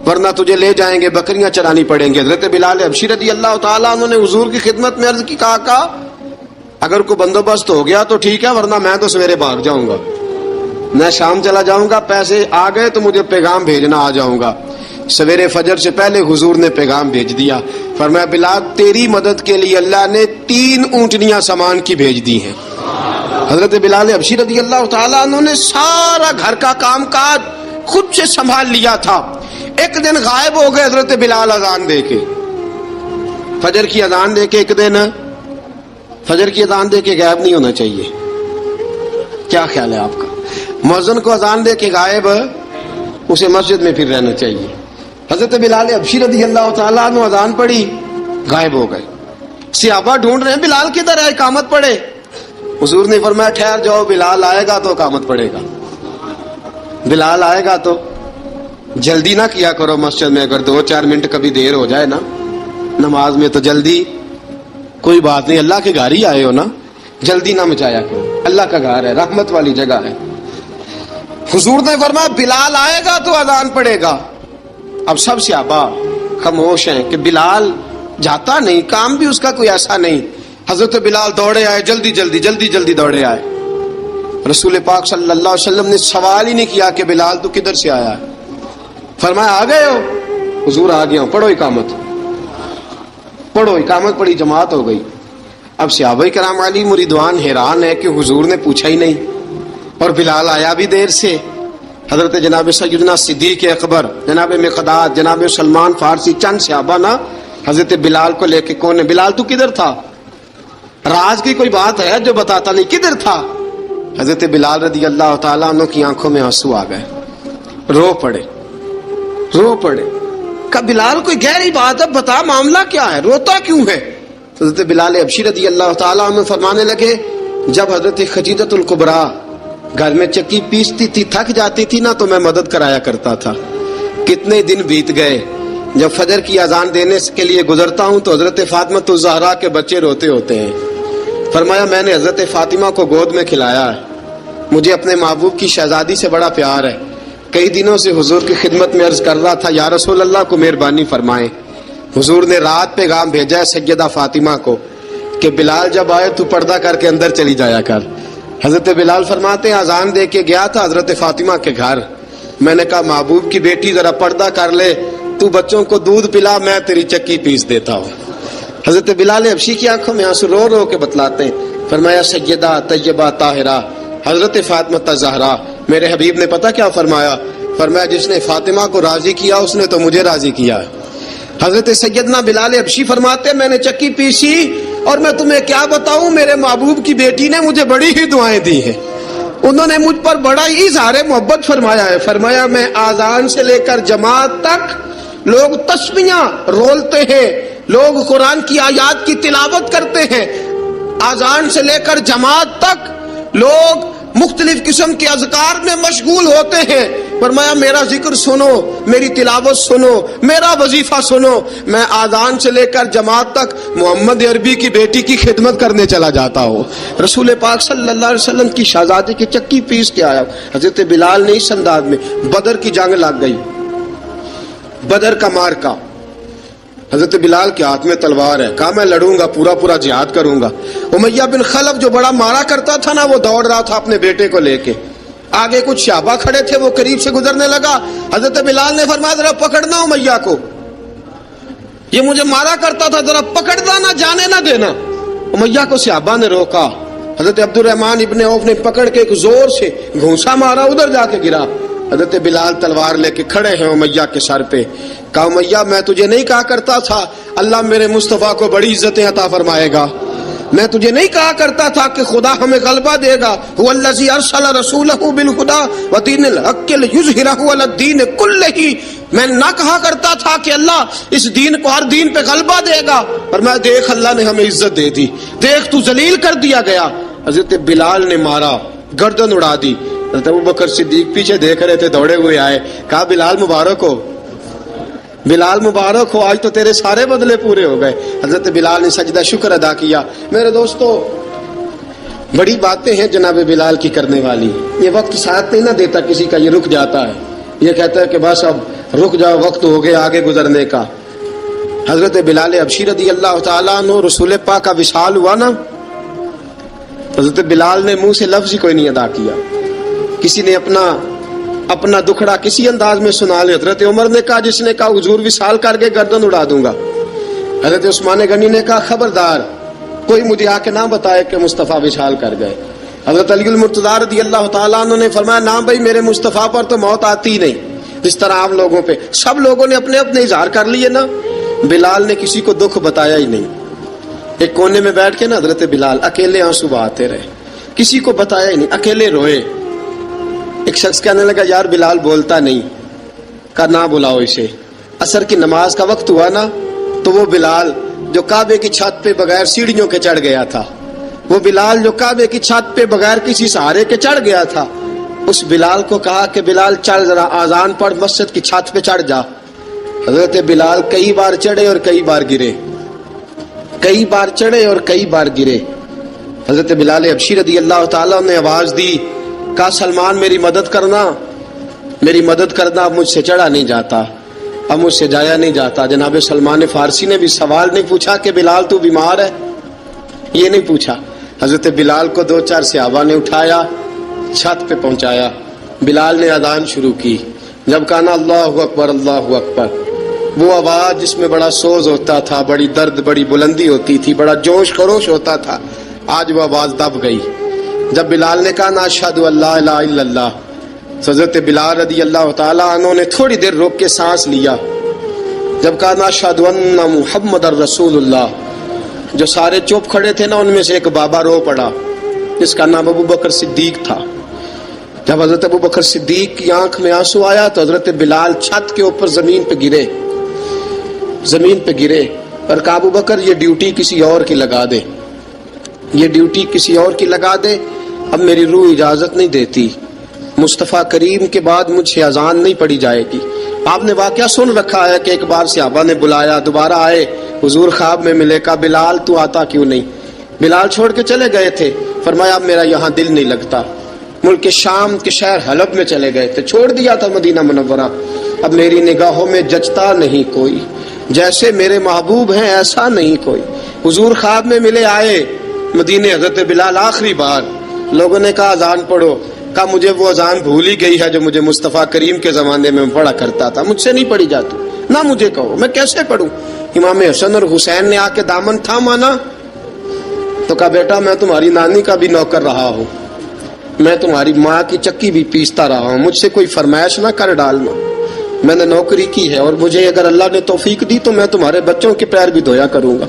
ورنہ تجھے لے جائیں گے، بکریاں چرانی پڑیں گے۔ حضرت بلال حبشی رضی اللہ تعالیٰ عنہ نے حضور کی خدمت میں عرض کی، کہا اگر کوئی بندوبست ہو گیا تو ٹھیک ہے، ورنہ میں تو سویرے بھاگ جاؤں گا، میں شام چلا جاؤں گا، پیسے آ گئے تو مجھے پیغام بھیجنا، آ جاؤں گا۔ سویرے فجر سے پہلے حضور نے پیغام بھیج دیا، فرمایا بلال تیری مدد کے لیے اللہ نے 3 اونٹنیاں سامان کی بھیج دی ہیں۔ حضرت بلال حبشی رضی اللہ تعالیٰ عنہ نے سارا گھر کا کام کاج خود سے سنبھال لیا تھا۔ ایک دن غائب ہو گئے حضرت بلال اذان دے کے، فجر کی اذان دے کے، ایک دن فجر کی اذان دے کے غائب نہیں ہونا چاہیے، کیا خیال ہے آپ کا؟ مؤذن کو اذان دے کے غائب، اسے مسجد میں پھر رہنا چاہیے۔ حضرت بلال حبشی رضی اللہ تعالیٰ عنہ اذان پڑھی، غائب ہو گئے۔ صحابہ ڈھونڈ رہے ہیں بلال کدھر ہے، اقامت پڑھے۔ حضور نے فرمایا ٹھہر جاؤ، بلال آئے گا تو اقامت پڑھے گا، بلال آئے گا تو جلدی نہ کیا کرو مسجد میں، اگر 2-4 منٹ کبھی دیر ہو جائے نا نماز میں تو جلدی کوئی بات نہیں، اللہ کے گھر ہی آئے ہو نا، جلدی نہ مچایا کرو، اللہ کا گھر ہے، رحمت والی جگہ ہے۔ حضور نے فرمایا بلال آئے گا تو اذان پڑے گا۔ اب سب صحابہ خاموش ہیں کہ بلال جاتا نہیں، کام بھی اس کا کوئی ایسا نہیں۔ حضرت بلال دوڑے آئے، جلدی دوڑے آئے۔ رسول پاک صلی اللہ علیہ وسلم نے سوال ہی نہیں کیا کہ بلال تو کدھر سے آیا ہے، فرمایا آ گئے ہو؟ حضور آ گیا ہوں، پڑھو اقامت، پڑھو اقامت پڑھی، جماعت ہو گئی۔ اب صحابہ کرام علی مریدوان حیران ہے کہ حضور نے پوچھا ہی نہیں اور بلال آیا بھی دیر سے۔ حضرت جناب سیدنا صدیق اکبر، جناب مقداد، جناب سلمان فارسی، چند صحابہ نا حضرت بلال کو لے کے، کون ہے بلال تو کدھر تھا؟ راز کی کوئی بات ہے جو بتاتا نہیں، کدھر تھا؟ حضرت بلال رضی اللہ تعالیٰ عنہ کی آنکھوں میں آنسو آ گئے، رو پڑے۔ کہ بلال کوئی گہری بات ہے، بتا معاملہ کیا ہے، روتا کیوں ہے؟ حضرت بلال حبشی رضی اللہ تعالیٰ عنہ فرمانے لگے، جب حضرت خدیجہ الکبریٰ گھر میں چکی پیستی تھی، تھک جاتی تھی نا تو میں مدد کرایا کرتا تھا۔ کتنے دن بیت گئے، جب فجر کی اذان دینے کے لیے گزرتا ہوں تو حضرت فاطمہ الزہرا کے بچے روتے ہوتے ہیں۔ فرمایا میں نے حضرت فاطمہ کو گود میں کھلایا ہے، مجھے اپنے محبوب کی شہزادی سے بڑا پیار ہے۔ کئی دنوں سے حضور کی خدمت میں عرض کر رہا تھا یا رسول اللہ کو مہربانی فرمائیں۔ حضور نے رات پیغام بھیجا ہے سیدہ فاطمہ کو کہ بلال جب آئے تو پردہ کر کے اندر چلی جایا کر۔ حضرت بلال فرماتے ہیں اذان دے کے گیا تھا حضرت فاطمہ کے گھر، میں نے کہا محبوب کی بیٹی ذرا پردہ کر لے، تو بچوں کو دودھ پلا، میں تیری چکی پیس دیتا ہوں۔ حضرت بلال حبشی کی آنکھوں میں آنسو رو رو کے بتلاتے ہیں، فرمایا سیدہ طیبہ طاہرہ حضرت فاطمہ الزہرا، میرے حبیب نے پتہ کیا فرمایا؟ فرمایا جس نے فاطمہ کو راضی کیا اس نے تو مجھے راضی کیا ہے۔ حضرت سیدنا بلال حبشی فرماتے ہیں میں نے چکی پیسی اور میں تمہیں کیا بتاؤں، میرے محبوب کی بیٹی نے مجھے بڑی ہی دعائیں دی ہیں، انہوں نے مجھ پر بڑا ہی اظہار محبت فرمایا ہے۔ فرمایا میں آذان سے لے کر جماعت تک لوگ تسبیحاں رولتے ہیں، لوگ قرآن کی آیات کی تلاوت کرتے ہیں، آذان سے لے کر جماعت تک لوگ مختلف قسم کے اذکار میں مشغول ہوتے ہیں۔ فرمایا میرا ذکر سنو، میری تلاوت سنو، میرا وظیفہ سنو، میں آذان سے لے کر جماعت تک محمد عربی کی بیٹی کی خدمت کرنے چلا جاتا ہوں۔ رسول پاک صلی اللہ علیہ وسلم کی شہزادی کی چکی پیس کے آیا۔ حضرت بلال نے اس انداز میں، بدر کی جنگ لگ گئی، بدر کا مارکا، حضرت بلال کے ہاتھ میں تلوار ہے، کہا میں لڑوں گا، پورا جہاد کروں گا۔ امیہ بن خلف جو بڑا مارا کرتا تھا نا، وہ دوڑ رہا تھا اپنے بیٹے کو لے کے، آگے کچھ صحابہ کھڑے تھے، وہ قریب سے گزرنے لگا۔ حضرت بلال نے فرمایا ذرا پکڑنا امیہ کو، یہ مجھے مارا کرتا تھا، ذرا پکڑنا، نہ جانے نہ دینا۔ امیہ کو صحابہ نے روکا، حضرت عبد الرحمن ابن عوف نے پکڑ کے ایک زور سے گھونسا مارا، ادھر جا کے گرا۔ حضرت بلال تلوار لے کے کھڑے ہیں امیہ کے سر پہ۔ کہا امیہ میں تجھے نہیں کہا کرتا تھا اللہ میرے مصطفیٰ کو بڑی عزتیں عطا فرمائے گا؟ میں تجھے نہیں کہا کرتا تھا کہ خدا ہمیں غلبہ دے گا؟ هو الذی ارسل رسولہ بالہدی ودین الحق لیظہرہ علی الدین کلہ، میں نہ کہا کرتا تھا کہ اللہ اس دین کو ہر دین پہ غلبہ دے گا، پر میں دیکھ اللہ نے ہمیں عزت دے دی، دیکھ تو ذلیل کر دیا گیا۔ حضرت بلال نے مارا، گردن اڑا دی۔ حضرت ابوبکر صدیق پیچھے دیکھ رہے تھے، دوڑے ہوئے آئے، کہا بلال مبارک ہو، بلال مبارک ہو، آج تو تیرے سارے بدلے پورے ہو گئے۔ حضرت بلال نے سجدہ شکر ادا کیا۔ میرے دوستو بڑی باتیں ہیں جناب بلال کی کرنے والی، یہ وقت ساتھ نہیں نہ دیتا، کسی کا یہ رک جاتا ہے، یہ کہتا ہے کہ بس اب رک جاؤ وقت ہو گیا آگے گزرنے کا. حضرت بلال حبشی رضی اللہ تعالیٰ عنہ رسول پاک کا وصال ہوا نا، حضرت بلال نے منہ سے لفظ ہی کوئی نہیں ادا کیا. کسی نے اپنا دکھڑا کسی انداز میں سنا لیا. حضرت عمر نے کہا، جس نے کہا حضور وصال کر کے گردن اڑا دوں گا. حضرت عثمان غنی نے کہا خبردار کوئی مجھے آ کے نہ بتائے کہ مصطفیٰ وصال کر گئے. حضرت علی المرتضیٰ رضی اللہ تعالیٰ عنہ نے فرمایا نہ بھائی میرے مصطفیٰ پر تو موت آتی ہی نہیں. جس طرح عام لوگوں پہ سب لوگوں نے اپنے اپنے اظہار کر لیے نا، بلال نے کسی کو دکھ بتایا ہی نہیں. ایک کونے میں بیٹھ کے نا حضرت بلال اکیلے آنسو بہاتے رہے، کسی کو بتایا ہی نہیں، اکیلے روئے. ایک شخص کہنے لگا یار بلال بولتا نہیں. کہا نہ بلاؤ اسے. عصر کی نماز کا وقت ہوا نا تو وہ بلال جو کعبے کی چھت پہ بغیر سیڑھیوں کے چڑھ گیا تھا، وہ بلال جو کعبے کی چھت پہ بغیر کسی سہارے کے چڑھ گیا تھا، اس بلال کو کہا کہ بلال چڑھ ذرا آذان پڑھ مسجد کی چھت پہ چڑھ جا. حضرت بلال کئی بار چڑھے اور کئی بار گرے، کئی بار چڑھے اور کئی بار گرے. حضرت بلال حبشی رضی اللہ تعالیٰ نے آواز دی، کہا سلمان میری مدد کرنا، میری مدد کرنا. اب مجھ سے چڑھا نہیں جاتا، اب مجھ سے جایا نہیں جاتا. جناب سلمان فارسی نے بھی سوال نہیں پوچھا کہ بلال تو بیمار ہے، یہ نہیں پوچھا. حضرت بلال کو 2-4 صحابہ نے اٹھایا، چھت پہ پہنچایا. بلال نے اذان شروع کی. جب کہا نا اللہ اکبر اللہ اکبر، وہ آواز جس میں بڑا سوز ہوتا تھا، بڑی درد بڑی بلندی ہوتی تھی، بڑا جوش خروش ہوتا تھا، آج وہ آواز دب گئی. جب بلال نے کہا نا اشہد ان لا الہ الا اللہ، حضرت بلال رضی اللہ تعالیٰ عنہ نے تھوڑی دیر روک کے سانس لیا. جب کہا نا اشہد ان محمد الرسول اللہ، جو سارے چپ کھڑے تھے نا ان میں سے ایک بابا رو پڑا جس کا نام ابو بکر صدیق تھا. جب حضرت ابو بکر صدیق کی آنکھ میں آنسو آیا تو حضرت بلال چھت کے اوپر زمین پہ گرے، زمین پہ گرے اور کہا ابو بکر یہ ڈیوٹی کسی اور کی لگا دے، یہ ڈیوٹی کسی اور کی لگا دے، اب میری روح اجازت نہیں دیتی، مصطفیٰ کریم کے بعد مجھ سے اذان نہیں پڑھی جائے گی. آپ نے واقعہ سن رکھا ہے کہ ایک بار صحابہ نے بلایا، دوبارہ آئے، حضور خواب میں ملے. کہا بلال تو آتا کیوں نہیں؟ بلال چھوڑ کے چلے گئے تھے. فرمایا اب میرا یہاں دل نہیں لگتا. ملک شام کے شہر حلب میں چلے گئے تھے، چھوڑ دیا تھا مدینہ منورہ. اب میری نگاہوں میں جچتا نہیں کوئی، جیسے میرے محبوب ہیں ایسا نہیں کوئی. حضور خواب میں ملے، آئے مدینے. حضرت بلال آخری بار، لوگوں نے کہا اذان پڑھو. کہا مجھے وہ اذان بھول ہی گئی ہے جو مجھے مصطفیٰ کریم کے زمانے میں پڑھا کرتا تھا، مجھ سے نہیں پڑھی جاتی. نہ مجھے کہو، میں کیسے پڑھوں؟ امام حسن اور حسین نے آ کے دامن تھاما نا تو کہا بیٹا میں تمہاری نانی کا بھی نوکر رہا ہوں، میں تمہاری ماں کی چکی بھی پیستا رہا ہوں، مجھ سے کوئی فرمائش نہ کر ڈالنا. میں نے نوکری کی ہے اور مجھے اگر اللہ نے توفیق دی تو میں تمہارے بچوں کے پیر بھی دھویا کروں گا.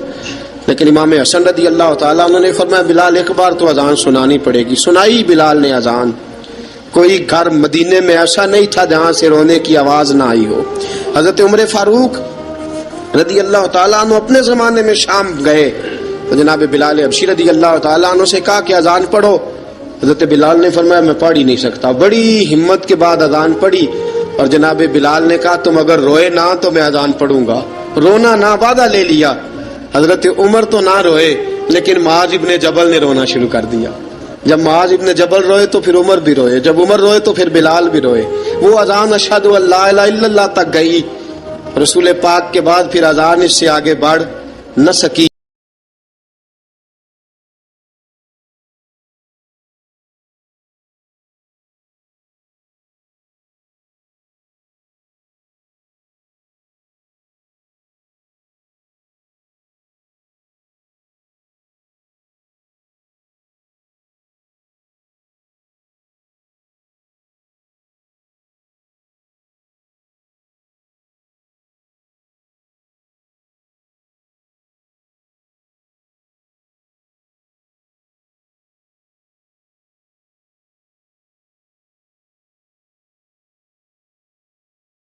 لیکن امام حسن رضی اللہ تعالیٰ عنہ نے فرمایا بلال ایک بار تو اذان سنانی پڑے گی. سنائی بلال نے اذان. کوئی گھر مدینے میں ایسا نہیں تھا جہاں سے رونے کی آواز نہ آئی ہو. حضرت عمر فاروق رضی اللہ تعالیٰ عنہ اپنے زمانے میں شام گئے تو جناب بلال حبشی رضی اللہ تعالیٰ عنہ سے کہا کہ اذان پڑھو. حضرت بلال نے فرمایا میں پڑھ ہی نہیں سکتا. بڑی ہمت کے بعد اذان پڑھی اور جناب بلال نے کہا تم اگر روئے نہ تو میں اذان پڑھوں گا. رونا نہ، وعدہ لے لیا. حضرت عمر تو نہ روئے لیکن معاذ ابن جبل نے رونا شروع کر دیا. جب معاذ ابن جبل روئے تو پھر عمر بھی روئے، جب عمر روئے تو پھر بلال بھی روئے. وہ اذان اشہد ان لا الہ الا اللہ تک گئی. رسول پاک کے بعد پھر اذان اس سے آگے بڑھ نہ سکی.